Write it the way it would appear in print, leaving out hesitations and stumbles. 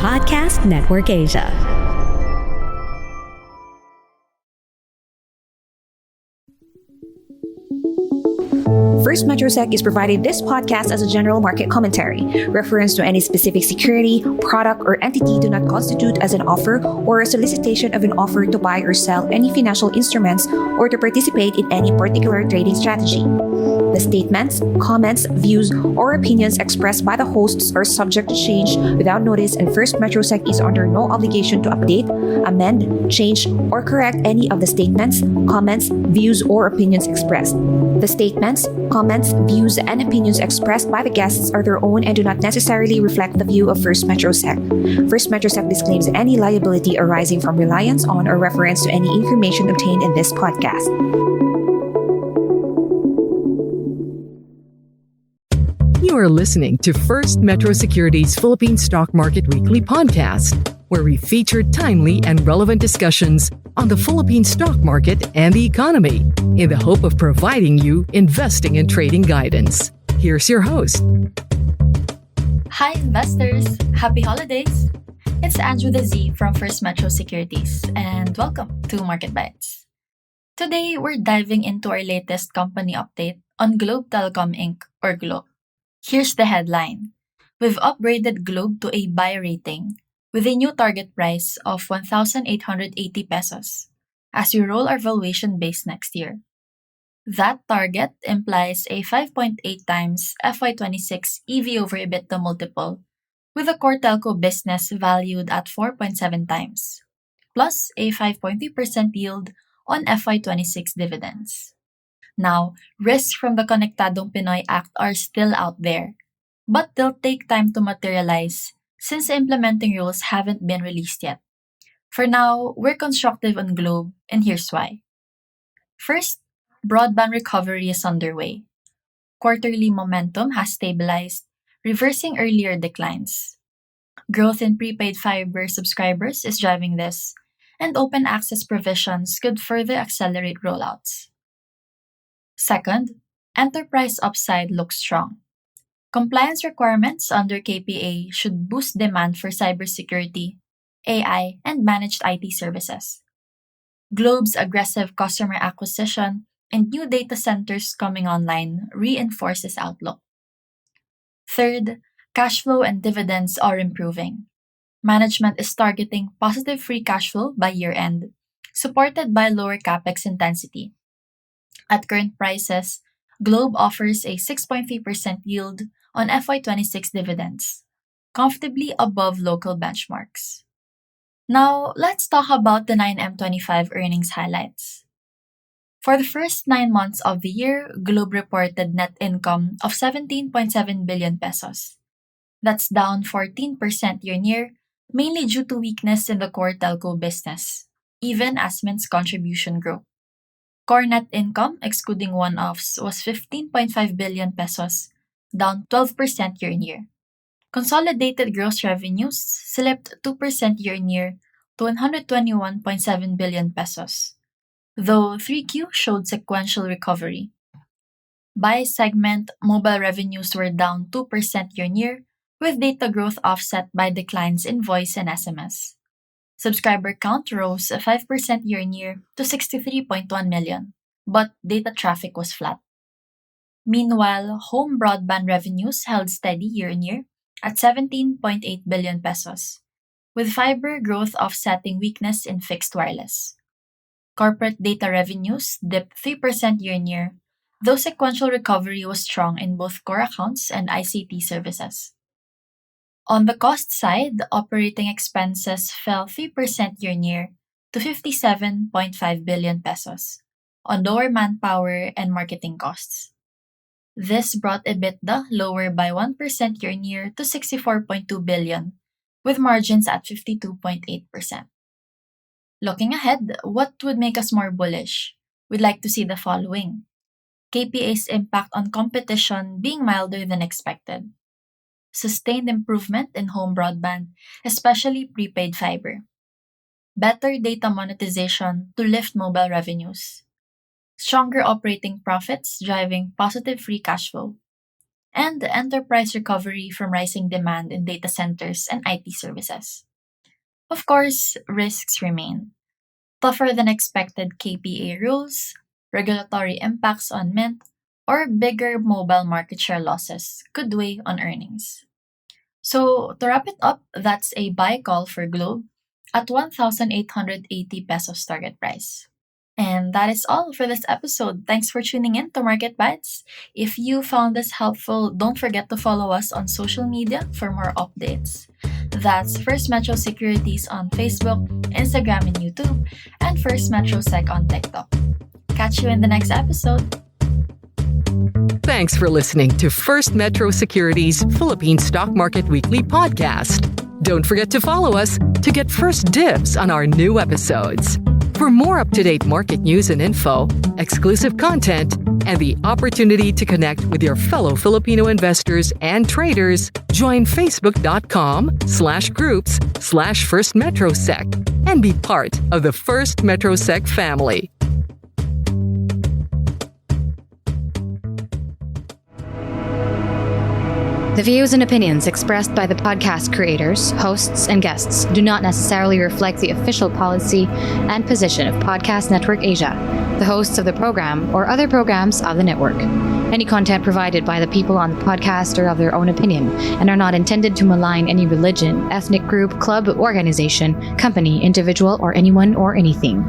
Podcast Network Asia. FirstMetroSec is providing this podcast as a general market commentary. Reference to any specific security, product, or entity do not constitute as an offer or a solicitation of an offer to buy or sell any financial instruments or to participate in any particular trading strategy. The statements, comments, views, or opinions expressed by the hosts are subject to change without notice, and FirstMetroSec is under no obligation to update, amend, change, or correct any of the statements, comments, views, or opinions expressed. The statements, comments, views, and opinions expressed by the guests are their own and do not necessarily reflect the view of FirstMetroSec. FirstMetroSec disclaims any liability arising from reliance on or reference to any information obtained in this podcast. You are listening to First Metro Securities Philippine Stock Market Weekly podcast, where we feature timely and relevant discussions on the Philippine stock market and the economy in the hope of providing you investing and trading guidance. Here's your host. Hi investors! Happy holidays! It's Anjz with a Z from First Metro Securities, and welcome to Market Bites. Today, we're diving into our latest company update on Globe Telecom Inc. or GLO. Here's the headline. We've upgraded Globe to a buy rating with a new target price of 1,880 pesos as we roll our valuation base next year. That target implies a 5.8 times FY26 EV over EBITDA multiple, with the core telco business valued at 4.7 times, plus a 5.3% yield on FY26 dividends. Now, risks from the Konektadong Pinoy Act are still out there, but they'll take time to materialize since the implementing rules haven't been released yet. For now, we're constructive on Globe, and here's why. First, broadband recovery is underway. Quarterly momentum has stabilized, reversing earlier declines. Growth in prepaid fiber subscribers is driving this, and open access provisions could further accelerate rollouts. Second, enterprise upside looks strong. Compliance requirements under KPA should boost demand for cybersecurity, AI, and managed IT services. Globe's aggressive customer acquisition and new data centers coming online reinforce this outlook. Third, cash flow and dividends are improving. Management is targeting positive free cash flow by year-end, supported by lower capex intensity. At current prices, Globe offers a 6.3% yield on FY26 dividends, comfortably above local benchmarks. Now, let's talk about the 9M25 earnings highlights. For the first 9 months of the year, Globe reported net income of 17.7 billion pesos. That's down 14% year-on-year, mainly due to weakness in the core telco business, even as Mint's contribution grew. Core net income, excluding one-offs, was 15.5 billion pesos, down 12% year-on-year. Consolidated gross revenues slipped 2% year-on-year to 121.7 billion pesos, though 3Q showed sequential recovery. By segment, mobile revenues were down 2% year-on-year, with data growth offset by declines in voice and SMS. Subscriber count rose 5% year-on-year to 63.1 million, but data traffic was flat. Meanwhile, home broadband revenues held steady year-on-year at 17.8 billion pesos, with fiber growth offsetting weakness in fixed wireless. Corporate data revenues dipped 3% year-on-year, though sequential recovery was strong in both core accounts and ICT services. On the cost side, operating expenses fell 3% year-on-year to 57.5 billion pesos on lower manpower and marketing costs. This brought EBITDA lower by 1% year-on-year to 64.2 billion, with margins at 52.8%. Looking ahead, what would make us more bullish? We'd like to see the following. KPA's impact on competition being milder than expected. Sustained improvement in home broadband, especially prepaid fiber. Better data monetization to lift mobile revenues. Stronger operating profits driving positive free cash flow. and the enterprise recovery from rising demand in data centers and IT services. Of course, risks remain. Tougher than expected KPA rules, regulatory impacts on Mint, or bigger mobile market share losses could weigh on earnings. So, to wrap it up, that's a buy call for Globe at 1,880 pesos target price. And that is all for this episode. Thanks for tuning in to Market Bites. If you found this helpful, don't forget to follow us on social media for more updates. That's First Metro Securities on Facebook, Instagram, and YouTube, and FirstMetroSec on TikTok. Catch you in the next episode. Thanks for listening to First Metro Securities Philippine Stock Market Weekly podcast. Don't forget to follow us to get first dibs on our new episodes. For more up-to-date market news and info, exclusive content, and the opportunity to connect with your fellow Filipino investors and traders, join facebook.com/groups/FirstMetroSec and be part of the First MetroSec family. The views and opinions expressed by the podcast creators, hosts, and guests do not necessarily reflect the official policy and position of Podcast Network Asia, the hosts of the program, or other programs of the network. Any content provided by the people on the podcast are of their own opinion and are not intended to malign any religion, ethnic group, club, organization, company, individual, or anyone or anything.